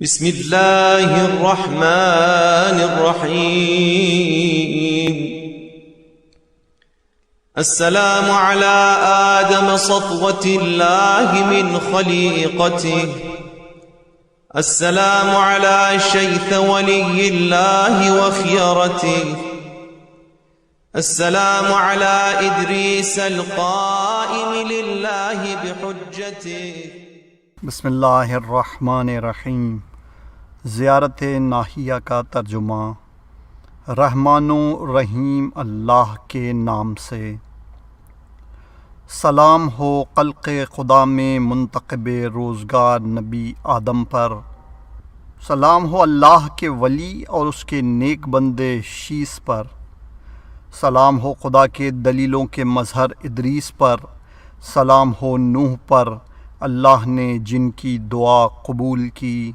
بسم الله الرحمن الرحيم. السلام على آدم صفوة الله من خليقته. السلام على شيث ولي الله وخيرته. السلام على إدريس القائم لله بحجته. بسم اللہ الرحمن الرحیم. زیارت ناہیہ کا ترجمہ. رحمان و رحیم اللہ کے نام سے. سلام ہو خلق خدا میں منتخب روزگار نبی آدم پر. سلام ہو اللہ کے ولی اور اس کے نیک بندے شیس پر. سلام ہو خدا کے دلیلوں کے مظہر ادریس پر. سلام ہو نوح پر اللہ نے جن کی دعا قبول کی.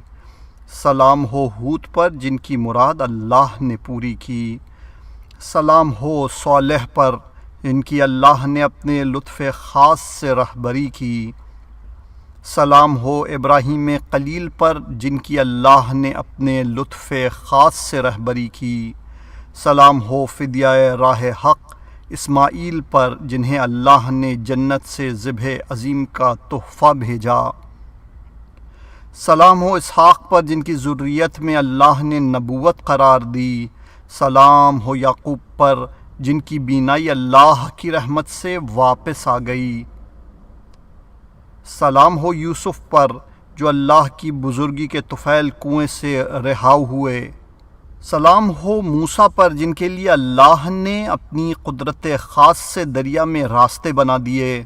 سلام ہو ہود پر جن کی مراد اللہ نے پوری کی. سلام ہو صالح پر جن کی اللہ نے اپنے لطف خاص سے رہبری کی. سلام ہو ابراہیم خلیل پر جن کی اللہ نے اپنے لطف خاص سے رہبری کی. سلام ہو فدیہ راہ حق اسماعیل پر جنہیں اللہ نے جنت سے ذبح عظیم کا تحفہ بھیجا. سلام ہو اسحاق پر جن کی ذریت میں اللہ نے نبوت قرار دی. سلام ہو یعقوب پر جن کی بینائی اللہ کی رحمت سے واپس آ گئی. سلام ہو یوسف پر جو اللہ کی بزرگی کے طفیل کنویں سے رہا ہوئے. سلام ہو موسیٰ پر جن کے لیے اللہ نے اپنی قدرت خاص سے دریا میں راستے بنا دیے.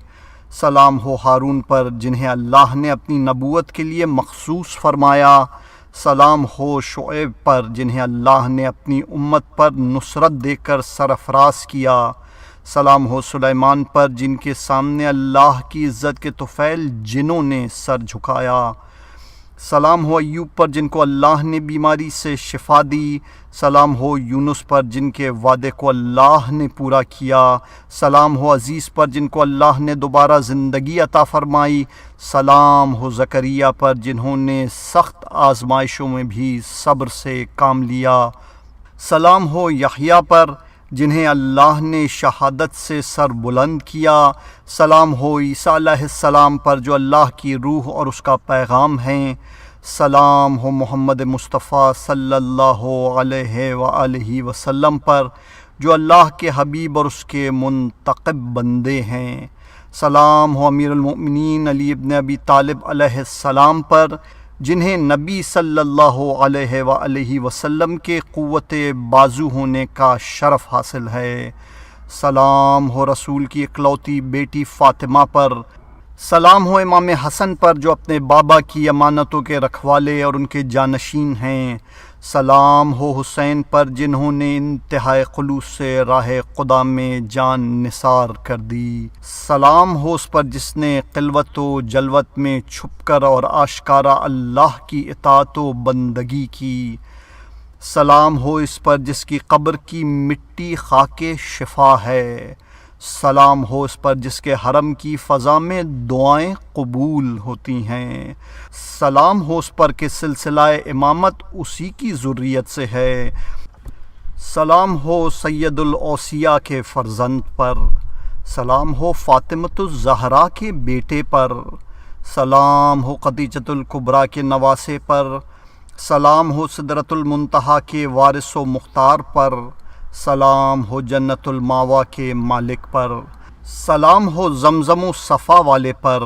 سلام ہو ہارون پر جنہیں اللہ نے اپنی نبوت کے لیے مخصوص فرمایا. سلام ہو شعیب پر جنہیں اللہ نے اپنی امت پر نصرت دے کر سرفراز کیا. سلام ہو سلیمان پر جن کے سامنے اللہ کی عزت کے طفیل جنوں نے سر جھکایا. سلام ہو ایوب پر جن کو اللہ نے بیماری سے شفا دی. سلام ہو یونس پر جن کے وعدے کو اللہ نے پورا کیا. سلام ہو عزیز پر جن کو اللہ نے دوبارہ زندگی عطا فرمائی. سلام ہو زکریا پر جنہوں نے سخت آزمائشوں میں بھی صبر سے کام لیا. سلام ہو یحییٰ پر جنہیں اللہ نے شہادت سے سر بلند کیا. سلام ہو عیسیٰ علیہ السلام پر جو اللہ کی روح اور اس کا پیغام ہیں. سلام ہو محمد مصطفیٰ صلی اللہ علیہ وآلہ وسلم پر جو اللہ کے حبیب اور اس کے منتخب بندے ہیں. سلام ہو امیر المؤمنین علی ابن ابی طالب علیہ السلام پر جنہیں نبی صلی اللہ علیہ وآلہ وسلم کے قوت بازو ہونے کا شرف حاصل ہے. سلام ہو رسول کی اکلوتی بیٹی فاطمہ پر. سلام ہو امام حسن پر جو اپنے بابا کی امانتوں کے رکھوالے اور ان کے جانشین ہیں. سلام ہو حسین پر جنہوں نے انتہائی خلوص سے راہ خدا میں جان نثار کر دی. سلام ہو اس پر جس نے خلوت و جلوت میں چھپ کر اور آشکارا اللہ کی اطاعت و بندگی کی. سلام ہو اس پر جس کی قبر کی مٹی خاک شفا ہے. سلام ہو اس پر جس کے حرم کی فضا میں دعائیں قبول ہوتی ہیں. سلام ہو اس پر کہ سلسلہ امامت اسی کی ذریت سے ہے. سلام ہو سید الاوصیاء کے فرزند پر. سلام ہو فاطمۃ الزہرا کے بیٹے پر. سلام ہو خدیجۃ الکبریٰ کے نواسے پر. سلام ہو سدرۃ المنتہا کے وارث و مختار پر. سلام ہو جنت الماوا کے مالک پر. سلام ہو زمزم و صفا والے پر.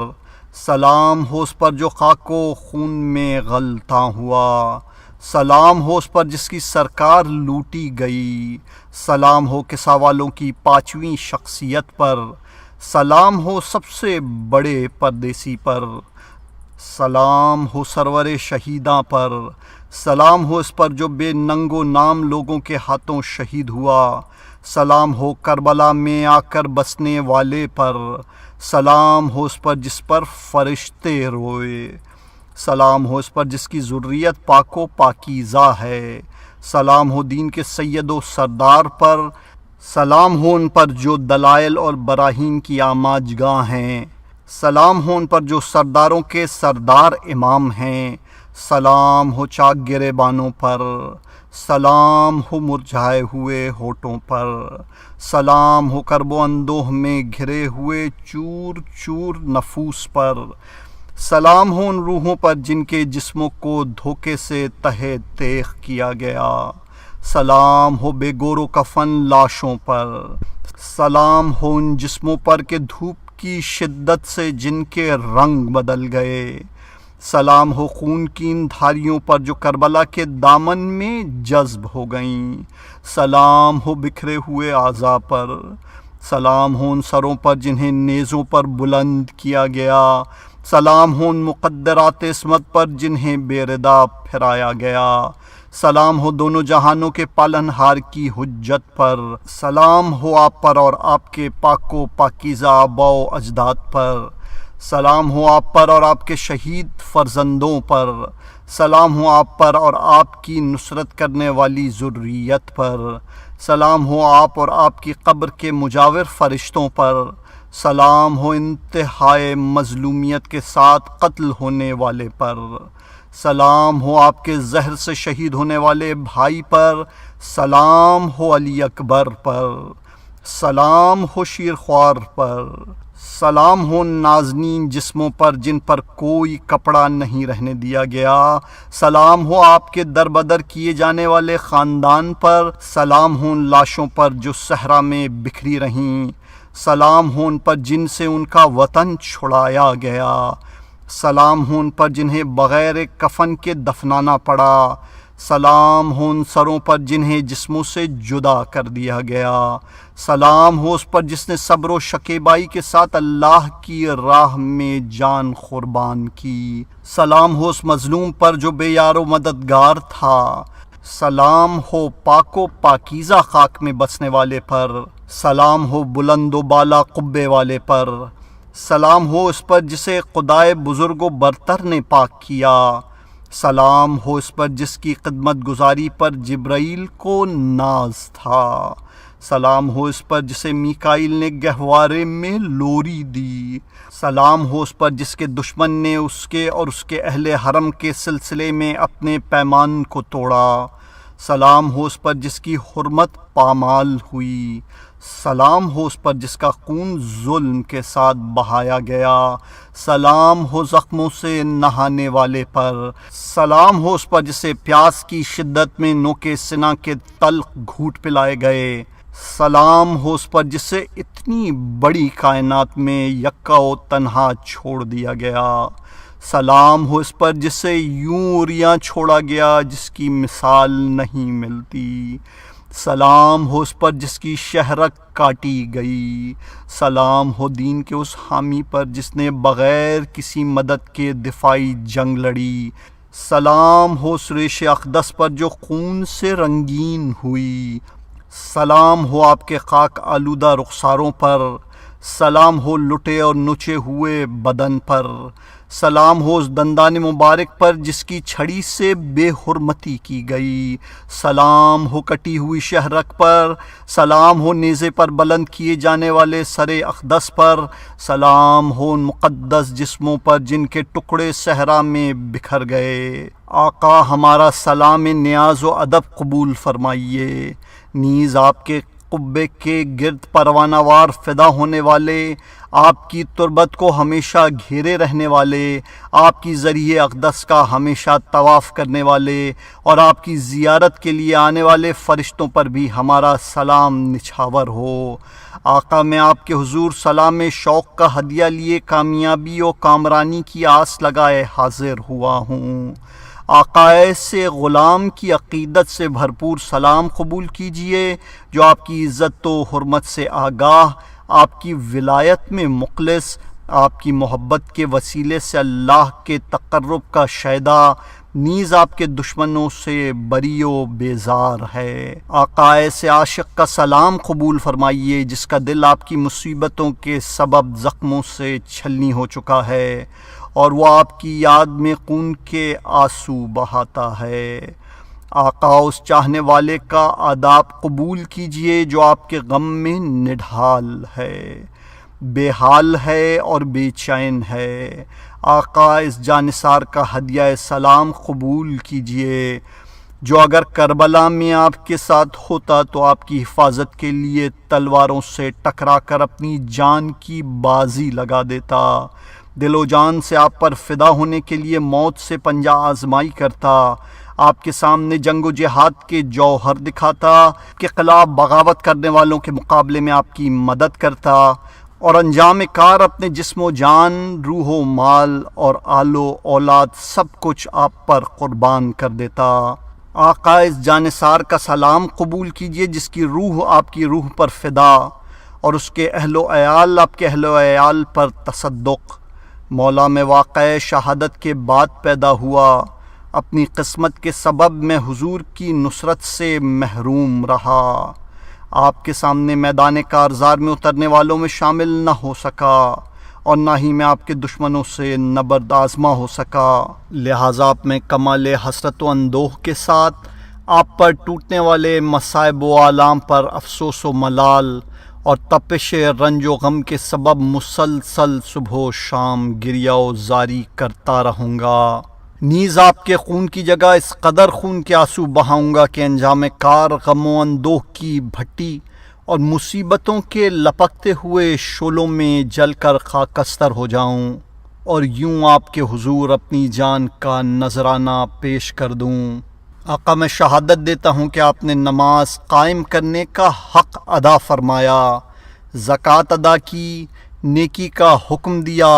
سلام ہو اس پر جو خاک و خون میں غلطاں ہوا. سلام ہو اس پر جس کی سرکار لوٹی گئی. سلام ہو کسا والوں کی پانچویں شخصیت پر. سلام ہو سب سے بڑے پردیسی پر. سلام ہو سرور شہیداں پر. سلام ہو اس پر جو بے ننگ و نام لوگوں کے ہاتھوں شہید ہوا. سلام ہو کربلا میں آ کر بسنے والے پر. سلام ہو اس پر جس پر فرشتے روئے. سلام ہو اس پر جس کی ذریت پاک و پاکیزہ ہے. سلام ہو دین کے سید و سردار پر. سلام ہو ان پر جو دلائل اور براہین کی آماج گاہ ہیں. سلام ہو ان پر جو سرداروں کے سردار امام ہیں. سلام ہو چاک گریبانوں پر، سلام ہو مرجھائے ہوئے ہونٹوں پر، سلام ہو کرب و اندوہ میں گھرے ہوئے چور چور نفوس پر، سلام ہو ان روحوں پر جن کے جسموں کو دھوکے سے تہہ تیغ کیا گیا، سلام ہو بے گور و کفن لاشوں پر، سلام ہو ان جسموں پر کہ دھوپ کی شدت سے جن کے رنگ بدل گئے، سلام ہو خون کی ان دھاریوں پر جو کربلا کے دامن میں جذب ہو گئیں، سلام ہو بکھرے ہوئے اعضاء پر، سلام ہو ان سروں پر جنہیں نیزوں پر بلند کیا گیا، سلام ہو ان مقدرات عصمت پر جنہیں بے ردا پھرایا گیا، سلام ہو دونوں جہانوں کے پالنہار کی حجت پر، سلام ہو آپ پر اور آپ کے پاک و پاکیزہ آباء و اجداد پر، سلام ہو آپ پر اور آپ کے شہید فرزندوں پر، سلام ہو آپ پر اور آپ کی نصرت کرنے والی ذریت پر، سلام ہو آپ اور آپ کی قبر کے مجاور فرشتوں پر، سلام ہو انتہائے مظلومیت کے ساتھ قتل ہونے والے پر، سلام ہو آپ کے زہر سے شہید ہونے والے بھائی پر، سلام ہو علی اکبر پر، سلام ہو شیر خوار پر، سلام ہو نازنین جسموں پر جن پر کوئی کپڑا نہیں رہنے دیا گیا، سلام ہو آپ کے در بدر کیے جانے والے خاندان پر، سلام ہو ان لاشوں پر جو صحرا میں بکھری رہیں، سلام ہو ان پر جن سے ان کا وطن چھڑایا گیا، سلام ہو ان پر جنہیں بغیر کفن کے دفنانا پڑا، سلام ہو ان سروں پر جنہیں جسموں سے جدا کر دیا گیا، سلام ہو اس پر جس نے صبر و شکیبائی کے ساتھ اللہ کی راہ میں جان قربان کی، سلام ہو اس مظلوم پر جو بے یار و مددگار تھا، سلام ہو پاک و پاکیزہ خاک میں بسنے والے پر، سلام ہو بلند و بالا قبے والے پر، سلام ہو اس پر جسے خدائے بزرگ و برتر نے پاک کیا، سلام ہو اس پر جس کی خدمت گزاری پر جبرائیل کو ناز تھا، سلام ہو اس پر جسے میکائیل نے گہوارے میں لوری دی، سلام ہو اس پر جس کے دشمن نے اس کے اور اس کے اہل حرم کے سلسلے میں اپنے پیمان کو توڑا، سلام ہو اس پر جس کی حرمت پامال ہوئی، سلام ہو اس پر جس کا خون ظلم کے ساتھ بہایا گیا، سلام ہو زخموں سے نہانے والے پر، سلام ہو اس پر جسے پیاس کی شدت میں نوکے سنا کے تلخ گھوٹ پلائے گئے، سلام ہو اس پر جسے اتنی بڑی کائنات میں یکا و تنہا چھوڑ دیا گیا، سلام ہو اس پر جسے یوں اریاں چھوڑا گیا جس کی مثال نہیں ملتی، سلام ہو اس پر جس کی شہرک کاٹی گئی، سلام ہو دین کے اس حامی پر جس نے بغیر کسی مدد کے دفاعی جنگ لڑی، سلام ہو اس ریش اقدس پر جو خون سے رنگین ہوئی، سلام ہو آپ کے خاک آلودہ رخساروں پر، سلام ہو لٹے اور نچے ہوئے بدن پر، سلام ہو اس دندان مبارک پر جس کی چھڑی سے بے حرمتی کی گئی، سلام ہو کٹی ہوئی شہرک پر، سلام ہو نیزے پر بلند کیے جانے والے سر اقدس پر، سلام ہو ان مقدس جسموں پر جن کے ٹکڑے صحرا میں بکھر گئے، آقا ہمارا سلام نیاز و ادب قبول فرمائیے، نیز آپ کے قبے کے گرد پروانہ وار فدا ہونے والے، آپ کی تربت کو ہمیشہ گھیرے رہنے والے، آپ کی ذریعہ اقدس کا ہمیشہ طواف کرنے والے اور آپ کی زیارت کے لیے آنے والے فرشتوں پر بھی ہمارا سلام نچھاور ہو۔ آقا میں آپ کے حضور سلام شوق کا ہدیہ لیے کامیابی و کامرانی کی آس لگائے حاضر ہوا ہوں۔ آقائے سے غلام کی عقیدت سے بھرپور سلام قبول کیجئے جو آپ کی عزت و حرمت سے آگاہ، آپ کی ولایت میں مخلص، آپ کی محبت کے وسیلے سے اللہ کے تقرب کا شیدا، نیز آپ کے دشمنوں سے بری و بیزار ہے۔ آقائے سے عاشق کا سلام قبول فرمائیے جس کا دل آپ کی مصیبتوں کے سبب زخموں سے چھلنی ہو چکا ہے اور وہ آپ کی یاد میں خون کے آنسو بہاتا ہے۔ آقا اس چاہنے والے کا آداب قبول کیجئے جو آپ کے غم میں نڈھال ہے، بے حال ہے اور بے چین ہے۔ آقا اس جانثار کا ہدیہ سلام قبول کیجئے جو اگر کربلا میں آپ کے ساتھ ہوتا تو آپ کی حفاظت کے لیے تلواروں سے ٹکرا کر اپنی جان کی بازی لگا دیتا، دل و جان سے آپ پر فدا ہونے کے لیے موت سے پنجہ آزمائی کرتا، آپ کے سامنے جنگ و جہاد کے جوہر دکھاتا، کے خلاف بغاوت کرنے والوں کے مقابلے میں آپ کی مدد کرتا، اور انجام کار اپنے جسم و جان، روح و مال اور آل و اولاد سب کچھ آپ پر قربان کر دیتا۔ آقا اس جانثار کا سلام قبول کیجئے جس کی روح آپ کی روح پر فدا اور اس کے اہل و عیال آپ کے اہل و عیال پر تصدق۔ مولا میں واقع شہادت کے بعد پیدا ہوا، اپنی قسمت کے سبب میں حضور کی نصرت سے محروم رہا، آپ کے سامنے میدان کارزار میں اترنے والوں میں شامل نہ ہو سکا اور نہ ہی میں آپ کے دشمنوں سے نبرد آزما ہو سکا، لہٰذا آپ میں کمال حسرت و اندوہ کے ساتھ آپ پر ٹوٹنے والے مصائب و آلام پر افسوس و ملال اور تپش رنج و غم کے سبب مسلسل صبح و شام گریہ و زاری کرتا رہوں گا، نیز آپ کے خون کی جگہ اس قدر خون کے آنسو بہاؤں گا کہ انجام کار غم و اندوہ کی بھٹی اور مصیبتوں کے لپکتے ہوئے شعلوں میں جل کر خاکستر ہو جاؤں اور یوں آپ کے حضور اپنی جان کا نذرانہ پیش کر دوں۔ آقا میں شہادت دیتا ہوں کہ آپ نے نماز قائم کرنے کا حق ادا فرمایا، زکوٰۃ ادا کی، نیکی کا حکم دیا،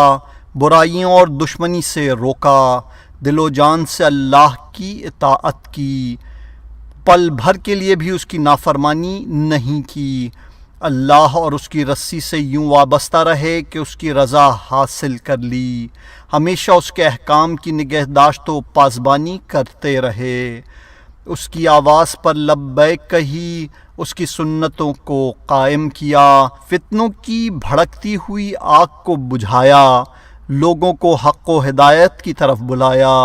برائیوں اور دشمنی سے روکا، دل و جان سے اللہ کی اطاعت کی، پل بھر کے لیے بھی اس کی نافرمانی نہیں کی، اللہ اور اس کی رسی سے یوں وابستہ رہے کہ اس کی رضا حاصل کر لی، ہمیشہ اس کے احکام کی نگہداشت و پاسبانی کرتے رہے، اس کی آواز پر لبیک کہی، اس کی سنتوں کو قائم کیا، فتنوں کی بھڑکتی ہوئی آگ کو بجھایا، لوگوں کو حق و ہدایت کی طرف بلایا،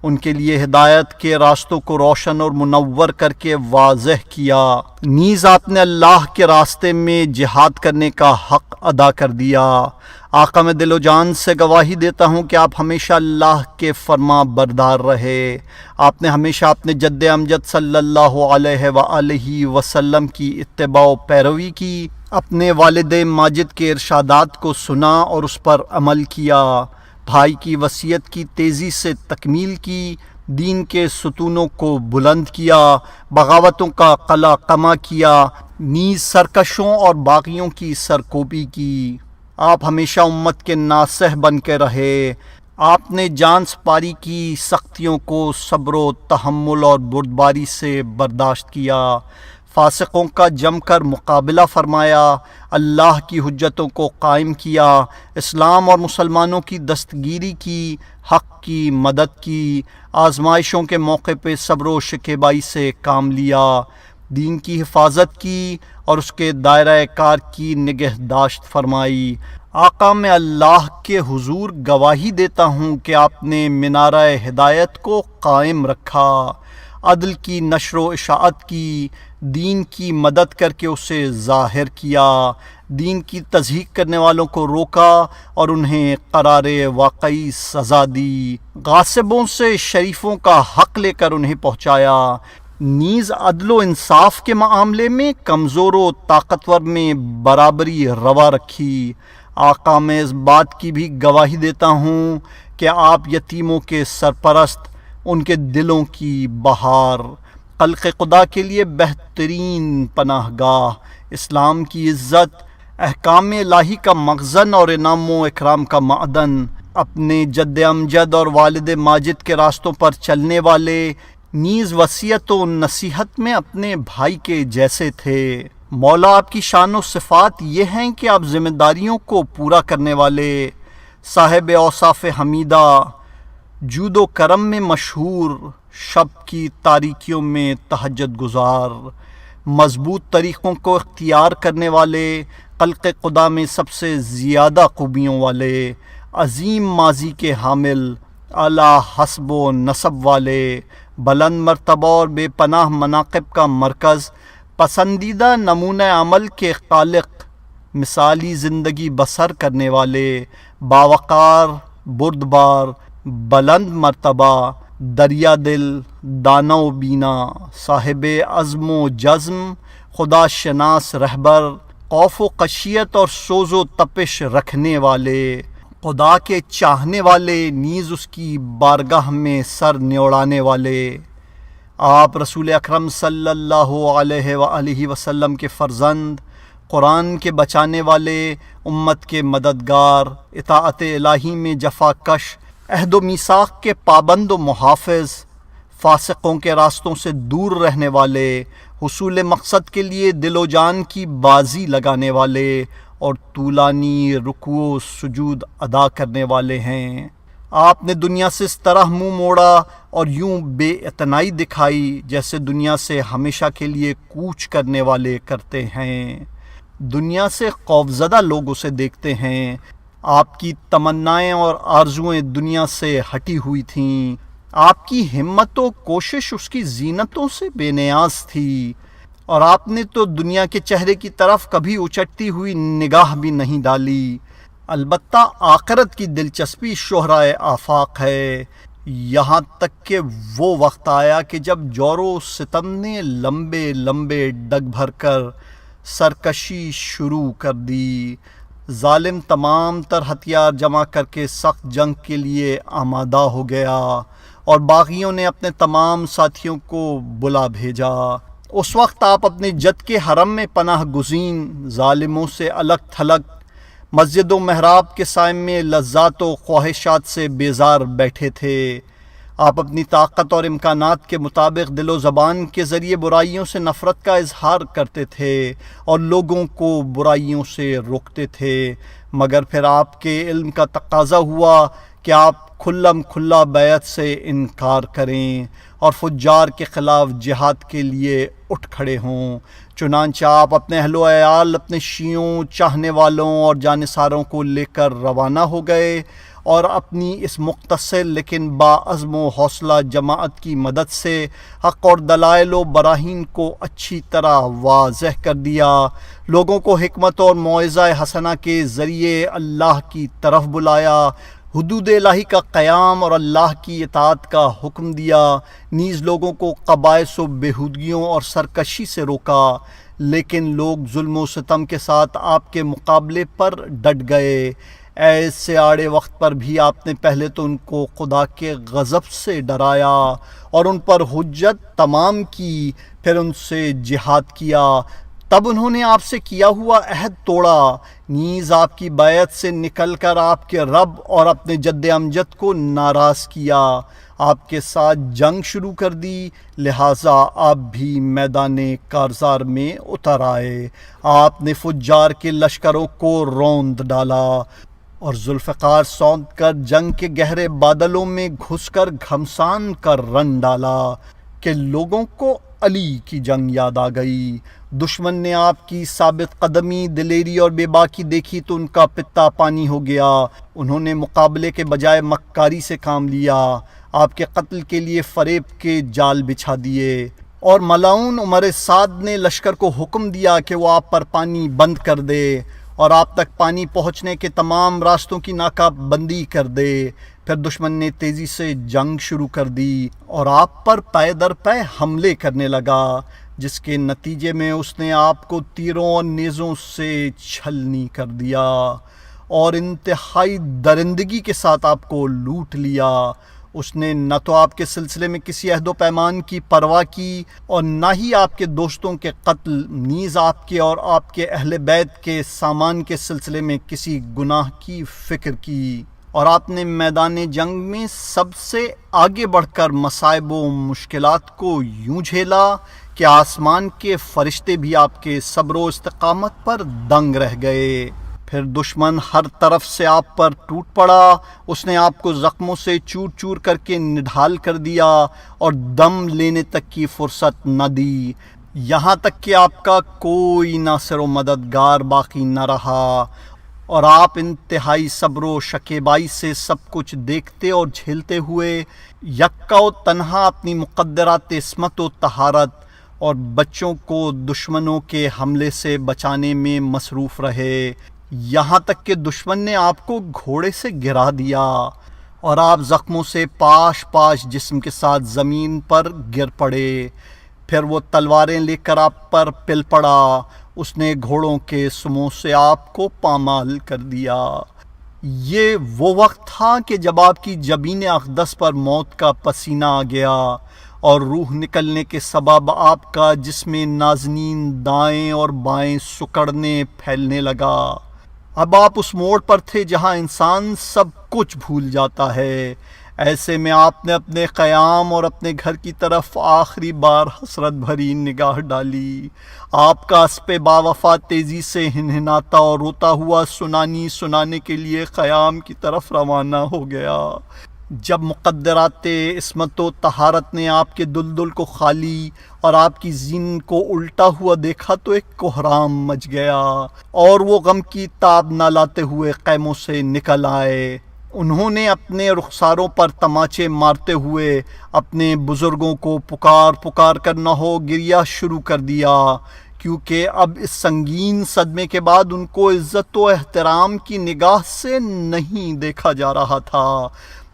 ان کے لیے ہدایت کے راستوں کو روشن اور منور کر کے واضح کیا، نیز آپ نے اللہ کے راستے میں جہاد کرنے کا حق ادا کر دیا۔ آقا میں دل و جان سے گواہی دیتا ہوں کہ آپ ہمیشہ اللہ کے فرما بردار رہے، آپ نے ہمیشہ اپنے جد امجد صلی اللہ علیہ وآلہ وسلم کی اتباع و پیروی کی، اپنے والد ماجد کے ارشادات کو سنا اور اس پر عمل کیا، بھائی کی وصیت کی تیزی سے تکمیل کی، دین کے ستونوں کو بلند کیا، بغاوتوں کا قلع قمع کیا، نیز سرکشوں اور باغیوں کی سرکوبی کی۔ آپ ہمیشہ امت کے ناصح بن کے رہے، آپ نے جان سپاری کی سختیوں کو صبر و تحمل اور بردباری سے برداشت کیا، فاسقوں کا جم کر مقابلہ فرمایا، اللہ کی حجتوں کو قائم کیا، اسلام اور مسلمانوں کی دستگیری کی، حق کی مدد کی، آزمائشوں کے موقع پہ صبر و شکیبائی سے کام لیا، دین کی حفاظت کی اور اس کے دائرہ کار کی نگہداشت فرمائی۔ آقا میں اللہ کے حضور گواہی دیتا ہوں کہ آپ نے منارہ ہدایت کو قائم رکھا، عدل کی نشر و اشاعت کی، دین کی مدد کر کے اسے ظاہر کیا، دین کی تضحیق کرنے والوں کو روکا اور انہیں قرار واقعی سزا دی، غاصبوں سے شریفوں کا حق لے کر انہیں پہنچایا، نیز عدل و انصاف کے معاملے میں کمزور و طاقتور میں برابری روا رکھی۔ آقا میں اس بات کی بھی گواہی دیتا ہوں کہ آپ یتیموں کے سرپرست، ان کے دلوں کی بہار، خلق خدا کے لیے بہترین پناہ گاہ، اسلام کی عزت، احکام الہی کا مخزن اور انعام و اکرام کا معدن، اپنے جد امجد اور والد ماجد کے راستوں پر چلنے والے، نیز وصیت و نصیحت میں اپنے بھائی کے جیسے تھے۔ مولا آپ کی شان و صفات یہ ہیں کہ آپ ذمہ داریوں کو پورا کرنے والے، صاحب اوصاف حمیدہ، جود و کرم میں مشہور، شب کی تاریکیوں میں تہجد گزار، مضبوط طریقوں کو اختیار کرنے والے، خلق خدا میں سب سے زیادہ خوبیوں والے، عظیم ماضی کے حامل، اعلیٰ حسب و نسب والے، بلند مرتبہ اور بے پناہ مناقب کا مرکز، پسندیدہ نمونہ عمل کے خالق، مثالی زندگی بسر کرنے والے، باوقار، بردبار، بلند مرتبہ، دریا دل، دانا و بینا، صاحب عزم و جزم، خدا شناس رہبر، خوف و خشیت اور سوز و تپش رکھنے والے، خدا کے چاہنے والے، نیز اس کی بارگاہ میں سر نوڑانے والے۔ آپ رسول اکرم صلی اللہ علیہ وآلہ وسلم کے فرزند، قرآن کے بچانے والے، امت کے مددگار، اطاعت الہی میں جفا کش، عہد و میثاق کے پابند و محافظ، فاسقوں کے راستوں سے دور رہنے والے، حصول مقصد کے لیے دل و جان کی بازی لگانے والے اور طولانی رکوع و سجود ادا کرنے والے ہیں۔ آپ نے دنیا سے اس طرح منہ موڑا اور یوں بے اعتنائی دکھائی جیسے دنیا سے ہمیشہ کے لیے کوچ کرنے والے کرتے ہیں۔ دنیا سے خوفزدہ لوگ اسے دیکھتے ہیں۔ آپ کی تمنائیں اور آرزوئیں دنیا سے ہٹی ہوئی تھیں۔ آپ کی ہمت و کوشش اس کی زینتوں سے بے نیاز تھی، اور آپ نے تو دنیا کے چہرے کی طرف کبھی اچٹتی ہوئی نگاہ بھی نہیں ڈالی۔ البتہ آخرت کی دلچسپی شہرائے آفاق ہے، یہاں تک کہ وہ وقت آیا کہ جب جور و ستم نے لمبے لمبے ڈگ بھر کر سرکشی شروع کر دی، ظالم تمام تر ہتھیار جمع کر کے سخت جنگ کے لیے آمادہ ہو گیا، اور باغیوں نے اپنے تمام ساتھیوں کو بلا بھیجا۔ اس وقت آپ اپنے جد کے حرم میں پناہ گزین، ظالموں سے الگ تھلگ، مسجد و محراب کے سائے میں لذات و خواہشات سے بیزار بیٹھے تھے۔ آپ اپنی طاقت اور امکانات کے مطابق دل و زبان کے ذریعے برائیوں سے نفرت کا اظہار کرتے تھے اور لوگوں کو برائیوں سے روکتے تھے، مگر پھر آپ کے علم کا تقاضا ہوا کہ آپ کھلم کھلا بیعت سے انکار کریں اور فجار کے خلاف جہاد کے لیے اٹھ کھڑے ہوں۔ چنانچہ آپ اپنے اہل و عیال، اپنے شیعوں، چاہنے والوں اور جانثاروں کو لے کر روانہ ہو گئے، اور اپنی اس مختصر لیکن باعزم و حوصلہ جماعت کی مدد سے حق اور دلائل و براہین کو اچھی طرح واضح کر دیا، لوگوں کو حکمت اور موعظہ حسنہ کے ذریعے اللہ کی طرف بلایا، حدود الہی کا قیام اور اللہ کی اطاعت کا حکم دیا، نیز لوگوں کو قبائث و بیہودگیوں اور سرکشی سے روکا، لیکن لوگ ظلم و ستم کے ساتھ آپ کے مقابلے پر ڈٹ گئے۔ ایسے آڑے وقت پر بھی آپ نے پہلے تو ان کو خدا کے غضب سے ڈرایا اور ان پر حجت تمام کی، پھر ان سے جہاد کیا، تب انہوں نے آپ سے کیا ہوا عہد توڑا، نیز آپ کی بیعت سے نکل کر آپ کے رب اور اپنے جد امجد کو ناراض کیا، آپ کے ساتھ جنگ شروع کر دی، لہٰذا آپ بھی میدان کارزار میں اتر آئے۔ آپ نے فجار کے لشکروں کو روند ڈالا اور ذوالفقار سونت کر جنگ کے گہرے بادلوں میں گھس کر گھمسان کر رن ڈالا کہ لوگوں کو علی کی جنگ یاد آ گئی۔ دشمن نے آپ کی ثابت قدمی، دلیری اور بے باکی دیکھی تو ان کا پتا پانی ہو گیا، انہوں نے مقابلے کے بجائے مکاری سے کام لیا، آپ کے قتل کے لیے فریب کے جال بچھا دیے، اور ملعون عمر سعد نے لشکر کو حکم دیا کہ وہ آپ پر پانی بند کر دے اور آپ تک پانی پہنچنے کے تمام راستوں کی ناکہ بندی کر دے۔ پھر دشمن نے تیزی سے جنگ شروع کر دی اور آپ پر پے در پے حملے کرنے لگا، جس کے نتیجے میں اس نے آپ کو تیروں اور نیزوں سے چھلنی کر دیا اور انتہائی درندگی کے ساتھ آپ کو لوٹ لیا۔ اس نے نہ تو آپ کے سلسلے میں کسی عہد و پیمان کی پرواہ کی اور نہ ہی آپ کے دوستوں کے قتل، نیز آپ کے اور آپ کے اہل بیت کے سامان کے سلسلے میں کسی گناہ کی فکر کی، اور آپ نے میدان جنگ میں سب سے آگے بڑھ کر مصائب و مشکلات کو یوں جھیلا کہ آسمان کے فرشتے بھی آپ کے صبر و استقامت پر دنگ رہ گئے۔ پھر دشمن ہر طرف سے آپ پر ٹوٹ پڑا، اس نے آپ کو زخموں سے چور چور کر کے نڈھال کر دیا اور دم لینے تک کی فرصت نہ دی، یہاں تک کہ آپ کا کوئی ناصر و مددگار باقی نہ رہا، اور آپ انتہائی صبر و شکیبائی سے سب کچھ دیکھتے اور جھیلتے ہوئے یکا و تنہا اپنی مقدرات عصمت و طہارت اور بچوں کو دشمنوں کے حملے سے بچانے میں مصروف رہے۔ یہاں تک کہ دشمن نے آپ کو گھوڑے سے گرا دیا اور آپ زخموں سے پاش پاش جسم کے ساتھ زمین پر گر پڑے۔ پھر وہ تلواریں لے کر آپ پر پل پڑا، اس نے گھوڑوں کے سموں سے آپ کو پامال کر دیا۔ یہ وہ وقت تھا کہ جب آپ کی جبین اقدس پر موت کا پسینہ آ گیا اور روح نکلنے کے سبب آپ کا جسم نازنین دائیں اور بائیں سکڑنے پھیلنے لگا۔ اب آپ اس موڑ پر تھے جہاں انسان سب کچھ بھول جاتا ہے۔ ایسے میں آپ نے اپنے قیام اور اپنے گھر کی طرف آخری بار حسرت بھری نگاہ ڈالی۔ آپ کا اسپِ باوفا تیزی سے ہنہناتا اور روتا ہوا سنانی سنانے کے لیے قیام کی طرف روانہ ہو گیا۔ جب مقدرات عصمت و طہارت نے آپ کے دلدل کو خالی اور آپ کی زین کو الٹا ہوا دیکھا تو ایک کوہرام مچ گیا اور وہ غم کی تاب نہ لاتے ہوئے خیموں سے نکل آئے۔ انہوں نے اپنے رخساروں پر تماچے مارتے ہوئے اپنے بزرگوں کو پکار پکار کر نہ ہو گریہ شروع کر دیا، کیونکہ اب اس سنگین صدمے کے بعد ان کو عزت و احترام کی نگاہ سے نہیں دیکھا جا رہا تھا۔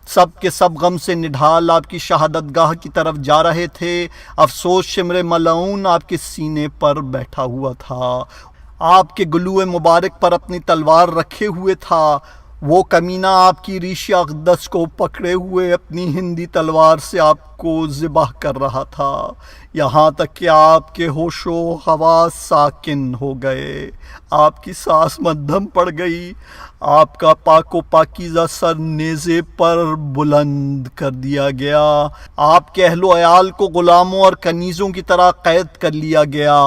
سب کے سب غم سے نڈھال آپ کی شہادت گاہ کی طرف جا رہے تھے۔ افسوس شمر ملعون آپ کے سینے پر بیٹھا ہوا تھا، آپ کے گلوئے مبارک پر اپنی تلوار رکھے ہوئے تھا۔ وہ کمینہ آپ کی ریش اقدس کو پکڑے ہوئے اپنی ہندی تلوار سے آپ کو ذبح کر رہا تھا، یہاں تک کہ آپ کے ہوش و حواس ساکن ہو گئے، آپ کی سانس مدھم پڑ گئی، آپ کا پاک و پاکیزہ سر نیزے پر بلند کر دیا گیا، آپ کے اہل و عیال کو غلاموں اور کنیزوں کی طرح قید کر لیا گیا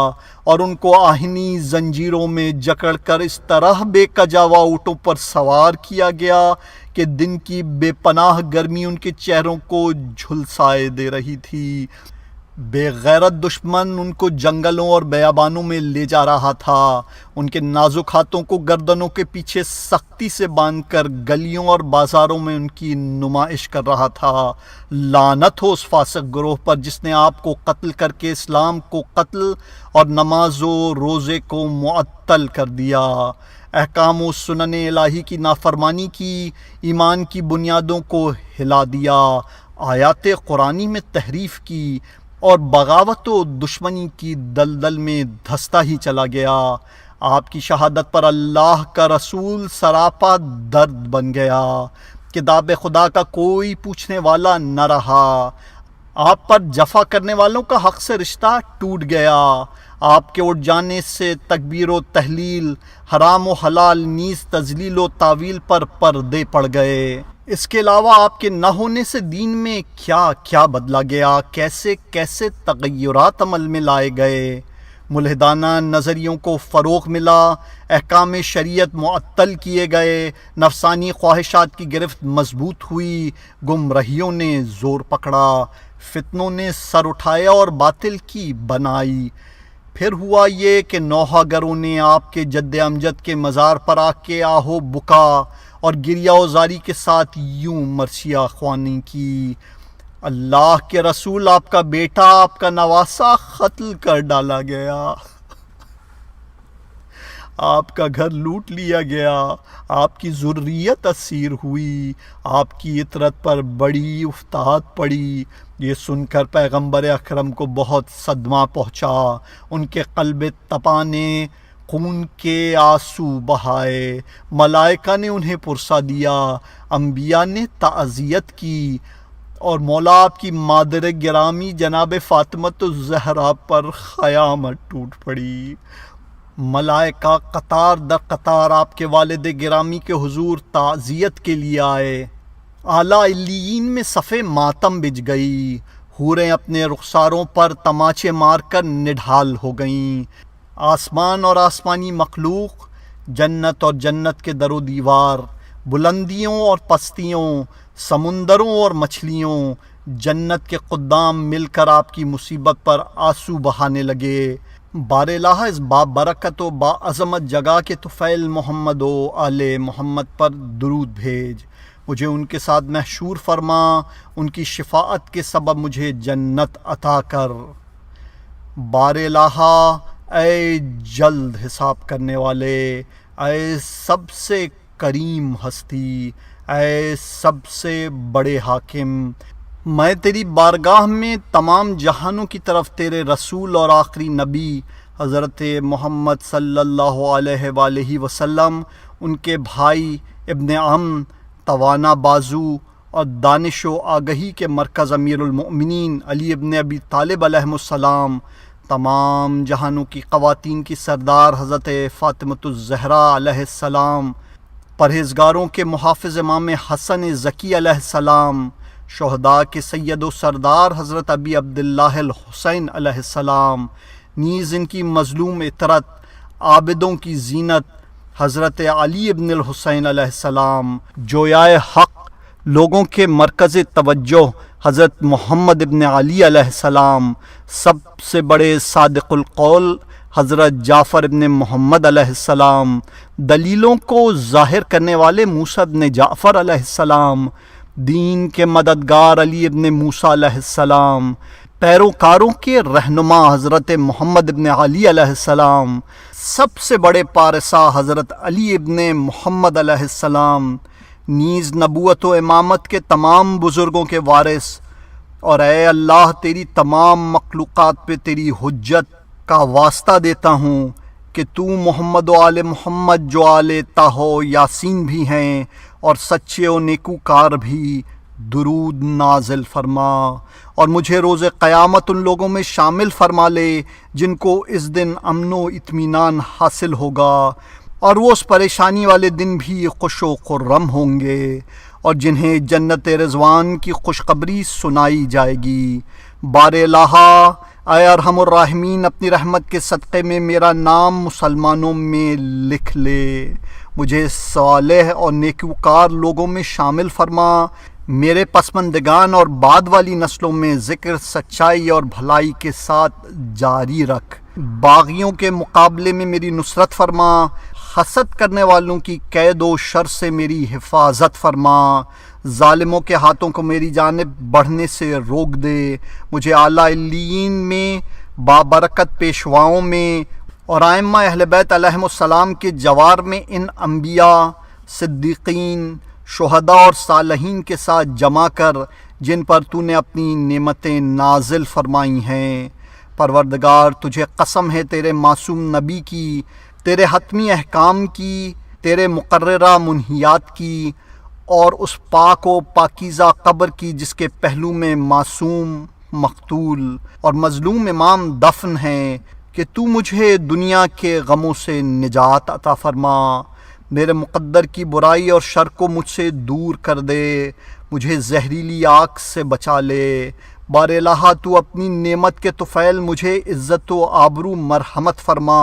اور ان کو آہنی زنجیروں میں جکڑ کر اس طرح بے کجاوا اونٹوں پر سوار کیا گیا کہ دن کی بے پناہ گرمی ان کے چہروں کو جھلسائے دے رہی تھی۔ بے غیرت دشمن ان کو جنگلوں اور بیابانوں میں لے جا رہا تھا، ان کے نازک ہاتھوں کو گردنوں کے پیچھے سختی سے باندھ کر گلیوں اور بازاروں میں ان کی نمائش کر رہا تھا۔ لعنت ہو اس فاسق گروہ پر جس نے آپ کو قتل کر کے اسلام کو قتل اور نماز و روزے کو معطل کر دیا، احکام و سنن الہی کی نافرمانی کی، ایمان کی بنیادوں کو ہلا دیا، آیات قرآنی میں تحریف کی اور بغاوت و دشمنی کی دلدل میں دھستا ہی چلا گیا۔ آپ کی شہادت پر اللہ کا رسول سراپا درد بن گیا، کتاب خدا کا کوئی پوچھنے والا نہ رہا، آپ پر جفا کرنے والوں کا حق سے رشتہ ٹوٹ گیا، آپ کے اٹھ جانے سے تکبیر و تحلیل، حرام و حلال نیز تذلیل و تعویل پر پردے پڑ گئے۔ اس کے علاوہ آپ کے نہ ہونے سے دین میں کیا کیا بدلا گیا، کیسے کیسے تغیرات عمل میں لائے گئے، ملحدانہ نظریوں کو فروغ ملا، احکام شریعت معطل کیے گئے، نفسانی خواہشات کی گرفت مضبوط ہوئی، گمراہیوں نے زور پکڑا، فتنوں نے سر اٹھایا اور باطل کی بنائی۔ پھر ہوا یہ کہ نوحہ گروں نے آپ کے جد امجد کے مزار پر آ کے آہو بکا اور گریہ و زاری کے ساتھ یوں مرثیہ خوانی کی، اللہ کے رسول آپ کا بیٹا، آپ کا نواسا قتل کر ڈالا گیا، آپ کا گھر لوٹ لیا گیا، آپ کی ذریت اسیر ہوئی، آپ کی عطرت پر بڑی افتاد پڑی۔ یہ سن کر پیغمبر اکرم کو بہت صدمہ پہنچا، ان کے قلب تپاں نے خون کے آنسو بہائے، ملائکہ نے انہیں پرسہ دیا، انبیاء نے تعزیت کی اور مولا آپ کی مادر گرامی جناب فاطمۃ الزہرا پر قیامت ٹوٹ پڑی۔ ملائکہ قطار در قطار آپ کے والد گرامی کے حضور تعزیت کے لیے آئے، اعلیٰ علیین میں صف ماتم بچھ گئی، حوریں اپنے رخساروں پر تماچے مار کر نڈھال ہو گئیں، آسمان اور آسمانی مخلوق، جنت اور جنت کے در و دیوار، بلندیوں اور پستیوں، سمندروں اور مچھلیوں، جنت کے قدام مل کر آپ کی مصیبت پر آنسو بہانے لگے۔ بار الہ اس با برکت و با عظمت جگہ کے طفیل محمد و آل محمد پر درود بھیج، مجھے ان کے ساتھ محشور فرما، ان کی شفاعت کے سبب مجھے جنت عطا کر۔ بار الہ اے جلد حساب کرنے والے، اے سب سے کریم ہستی، اے سب سے بڑے حاکم، میں تیری بارگاہ میں تمام جہانوں کی طرف تیرے رسول اور آخری نبی حضرت محمد صلی اللہ علیہ وآلہ وسلم، ان کے بھائی ابن عم، توانا بازو اور دانش و آگہی کے مرکز امیر المؤمنین علی ابن ابی طالب علیہ السلام، تمام جہانوں کی خواتین کی سردار حضرت فاطمۃ الزہرا علیہ السلام، پرہیزگاروں کے محافظ امام حسن ذکی علیہ السلام، شہداء کے سید و سردار حضرت ابی عبداللہ الحسین علیہ السلام، نیز ان کی مظلوم اطرت، عابدوں کی زینت حضرت علی ابن الحسین علیہ السلام، جویائے حق، لوگوں کے مرکز توجہ حضرت محمد ابن علی علیہ السلام، سب سے بڑے صادق القول حضرت جعفر ابن محمد علیہ السلام، دلیلوں کو ظاہر کرنے والے موسیٰ ابن جعفر علیہ السلام، دین کے مددگار علی ابن موسیٰ علیہ السلام، پیروکاروں کے رہنما حضرت محمد ابن علی علیہ السلام، سب سے بڑے پارسا حضرت علی ابن محمد علیہ السلام، نیز نبوت و امامت کے تمام بزرگوں کے وارث، اور اے اللہ تیری تمام مخلوقات پہ تیری حجت کا واسطہ دیتا ہوں کہ تو محمد و آل محمد جو آل طہ و یاسین بھی ہیں اور سچے و نیکوکار بھی، درود نازل فرما اور مجھے روز قیامت ان لوگوں میں شامل فرما لے جن کو اس دن امن و اطمینان حاصل ہوگا، اور وہ اس پریشانی والے دن بھی خوش و خرم ہوں گے، اور جنہیں جنت رضوان کی خوشخبری سنائی جائے گی۔ بار الہ، اے ارحم الراحمین، اپنی رحمت کے صدقے میں میرا نام مسلمانوں میں لکھ لے، مجھے صالح اور نیکوکار لوگوں میں شامل فرما، میرے پسماندگان اور بعد والی نسلوں میں ذکر سچائی اور بھلائی کے ساتھ جاری رکھ، باغیوں کے مقابلے میں میری نصرت فرما، حسد کرنے والوں کی قید و شر سے میری حفاظت فرما، ظالموں کے ہاتھوں کو میری جانب بڑھنے سے روک دے، مجھے اعلیٰ علیین میں، بابرکت پیشواؤں میں اور ائمہ اہل بیت علیہم السلام کے جوار میں ان انبیاء، صدیقین، شہداء اور صالحین کے ساتھ جمع کر جن پر تو نے اپنی نعمتیں نازل فرمائی ہیں۔ پروردگار تجھے قسم ہے تیرے معصوم نبی کی، تیرے حتمی احکام کی، تیرے مقررہ منہیات کی، اور اس پاک و پاکیزہ قبر کی جس کے پہلو میں معصوم، مقتول اور مظلوم امام دفن ہیں، کہ تو مجھے دنیا کے غموں سے نجات عطا فرما، میرے مقدر کی برائی اور شر کو مجھ سے دور کر دے، مجھے زہریلی آگ سے بچا لے۔ بار الہ، تو اپنی نعمت کے طفیل مجھے عزت و آبرو مرحمت فرما،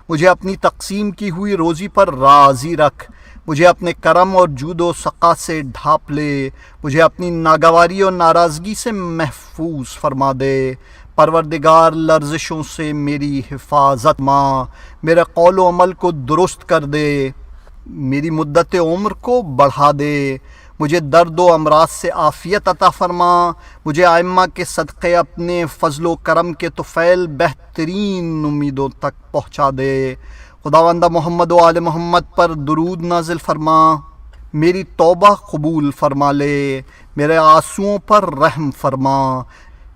مجھے اپنی تقسیم کی ہوئی روزی پر راضی رکھ، مجھے اپنے کرم اور جود و سخا سے ڈھانپ لے، مجھے اپنی ناگواری اور ناراضگی سے محفوظ فرما دے۔ پروردگار لرزشوں سے میری حفاظت ماں، میرے قول و عمل کو درست کر دے، میری مدت عمر کو بڑھا دے، مجھے درد و امراض سے عافیت عطا فرما، مجھے ائمہ کے صدقے اپنے فضل و کرم کے طفیل بہترین امیدوں تک پہنچا دے۔ خداوند محمد و آل محمد پر درود نازل فرما، میری توبہ قبول فرما لے، میرے آنسوؤں پر رحم فرما،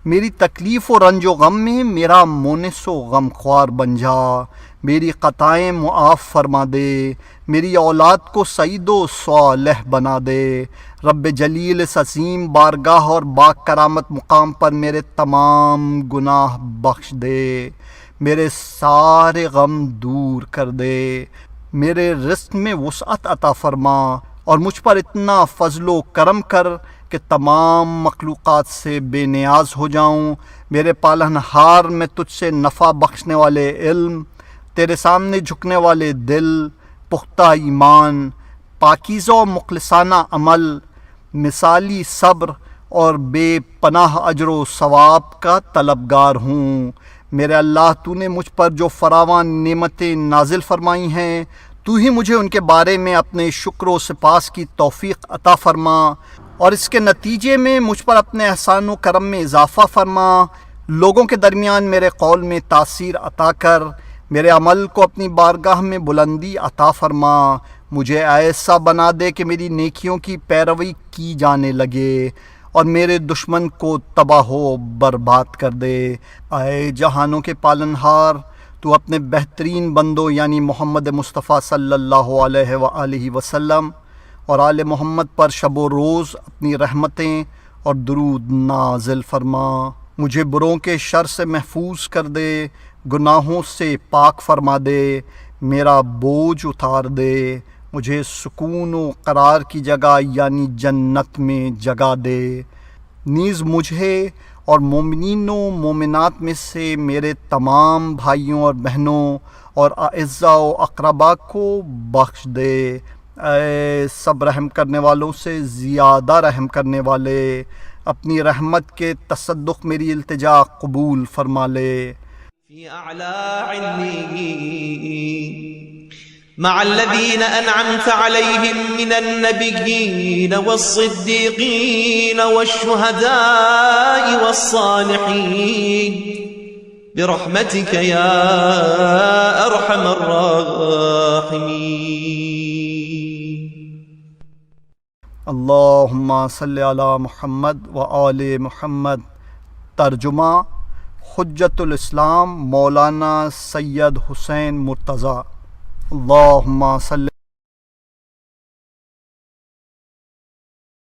میری تکلیف و رنج و غم میں میرا مونس و غم خوار بن جا، میری خطائیں معاف فرما دے، میری اولاد کو سعید و صالح بنا دے۔ رب جلیل اس عظیم بارگاہ اور با کرامت مقام پر میرے تمام گناہ بخش دے، میرے سارے غم دور کر دے، میرے رزق میں وسعت عطا فرما، اور مجھ پر اتنا فضل و کرم کر کہ تمام مخلوقات سے بے نیاز ہو جاؤں۔ میرے پالنہار، میں تجھ سے نفع بخشنے والے علم، تیرے سامنے جھکنے والے دل، پختہ ایمان، پاکیزہ و مخلصانہ عمل، مثالی صبر اور بے پناہ اجر و ثواب کا طلبگار ہوں۔ میرے اللہ، تو نے مجھ پر جو فراوان نعمتیں نازل فرمائی ہیں، تو ہی مجھے ان کے بارے میں اپنے شکر و سپاس کی توفیق عطا فرما، اور اس کے نتیجے میں مجھ پر اپنے احسان و کرم میں اضافہ فرما۔ لوگوں کے درمیان میرے قول میں تاثیر عطا کر، میرے عمل کو اپنی بارگاہ میں بلندی عطا فرما، مجھے ایسا بنا دے کہ میری نیکیوں کی پیروی کی جانے لگے اور میرے دشمن کو تباہ و برباد کر دے۔ اے جہانوں کے پالنہار، تو اپنے بہترین بندوں یعنی محمد مصطفیٰ صلی اللہ علیہ وآلہ وسلم اور آل محمد پر شب و روز اپنی رحمتیں اور درود نازل فرما، مجھے بروں کے شر سے محفوظ کر دے، گناہوں سے پاک فرما دے، میرا بوجھ اتار دے، مجھے سکون و قرار کی جگہ یعنی جنت میں جگہ دے، نیز مجھے اور مومنین و مومنات میں سے میرے تمام بھائیوں اور بہنوں اور اعزاء و اقربا کو بخش دے۔ اے سب رحم کرنے والوں سے زیادہ رحم کرنے والے، اپنی رحمت کے تصدق میری التجا قبول فرما لے۔ في أعلى عليين مع الذين أنعمت عليهم من النبيين والصديقين والشهداء والصالحين برحمتك يا أرحم الراحمين۔ اللہم صلی علی محمد وآل محمد۔ ترجمہ حجت الاسلام مولانا سید حسین مرتضیٰ۔ اللہم صلی